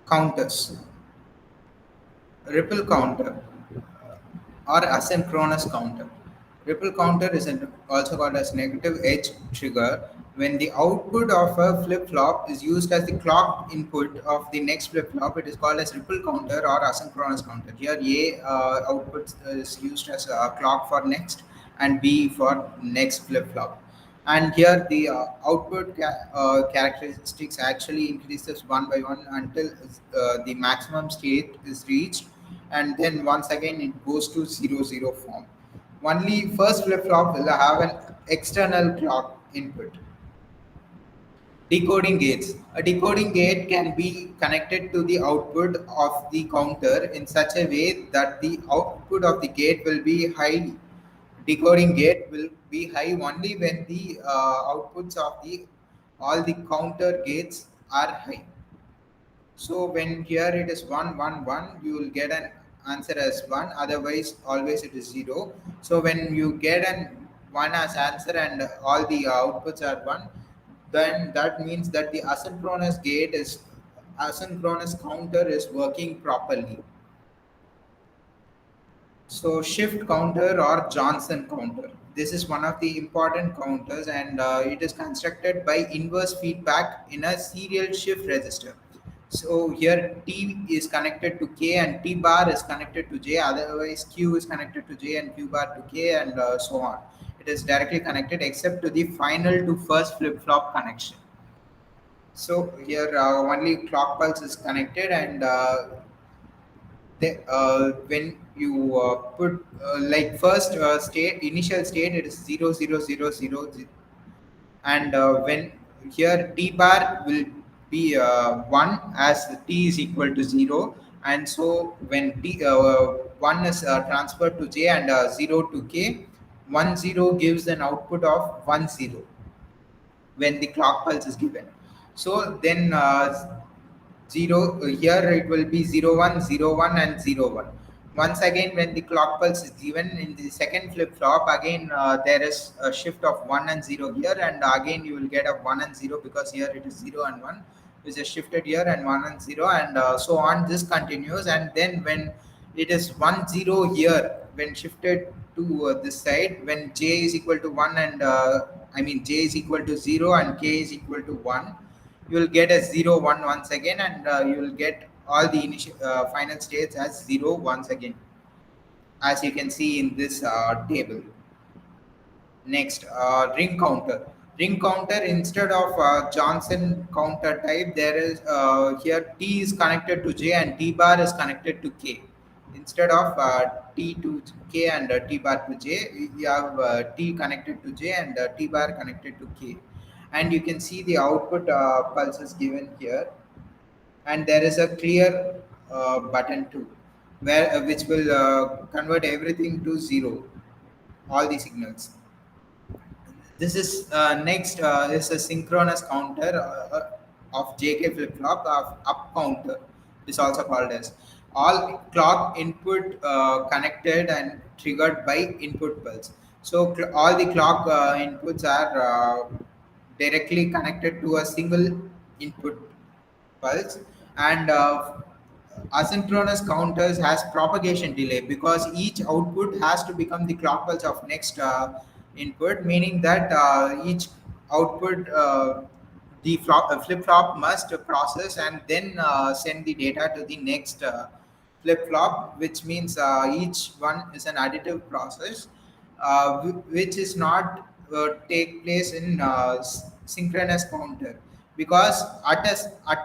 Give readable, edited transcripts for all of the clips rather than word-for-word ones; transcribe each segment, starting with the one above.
counters. Ripple counter or asynchronous counter. Ripple counter is also called as negative edge trigger when the output of a flip-flop is used as the clock input of the next flip-flop. It is called as ripple counter or asynchronous counter. Here A output is used as a clock for next and B for next flip-flop. And here the output characteristics actually increases one by one until the maximum state is reached, and then once again it goes to 0 0 form. Only first flip flop will have an external clock input. Decoding gates. A decoding gate can be connected to the output of the counter in such a way that the output of the gate will be high. Decoding gate will be high only when the outputs of the all the counter gates are high. So when here it is 1 1 1, you will get an answer as 1. Otherwise, always it is 0. So when you get an 1 as answer and all the outputs are 1, then that means that the asynchronous counter is working properly. So shift counter or Johnson counter. This is one of the important counters, and it is constructed by inverse feedback in a serial shift register. So here T is connected to K and T bar is connected to J. Otherwise Q is connected to J and Q bar to K, and so on. It is directly connected except to the final to first flip flop connection. So here only clock pulse is connected, and when you put like first state initial state, it is 0 0 0 0, and when here t bar will be 1 as t is equal to 0, and so when 1 is transferred to j and 0 to k, 1 0 gives an output of 1 0 when the clock pulse is given. So then 0 here it will be 0 1 0 1 and 0 1. Once again when the clock pulse is given in the second flip flop, again there is a shift of 1 and 0 here, and again you will get a 1 and 0 because here it is 0 and 1 which is shifted here, and 1 and 0, and so on. This continues, and then when it is 1 0 here when shifted to this side, when j is equal to 1 and I mean j is equal to 0 and k is equal to 1, you will get a 0 1 once again, and you will get all the initial final states as 0 once again, as you can see in this table. Next, ring counter. Ring counter, instead of Johnson counter type, there is here T is connected to J and T bar is connected to K. Instead of T to K and T bar to J, you have T connected to J and T bar connected to K. And you can see the output pulses given here, and there is a clear button too, where which will convert everything to 0, all the signals. This is next is a synchronous counter of JK flip flop of up counter. Is also called as all clock input connected and triggered by input pulse. So all the clock inputs are directly connected to a single input pulse, and asynchronous counters has propagation delay because each output has to become the clock pulse of next input, meaning that each output flip flop must process and then send the data to the next flip flop, which means each one is an additive process, which is not take place in synchronous counter, because at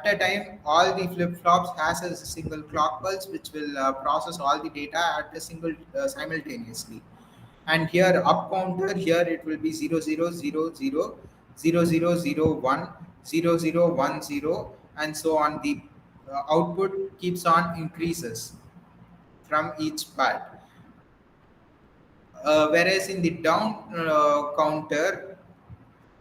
a time all the flip flops has a single clock pulse which will process all the data at a single simultaneously. And here up counter, here it will be 0 0 0 0 0 0 0 0 0 1 0 0 1 0, and so on. The output keeps on increases from each part. Whereas in the down counter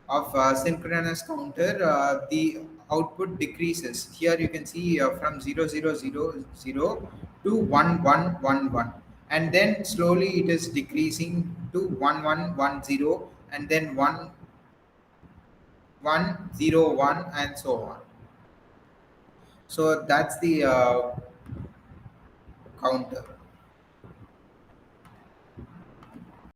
of synchronous counter, the output decreases. Here you can see from 0 0 0 0 to 1 1 1 1, and then slowly it is decreasing to 1 1 1 0, and then 1 1 0 1, and so on. So that's the counter.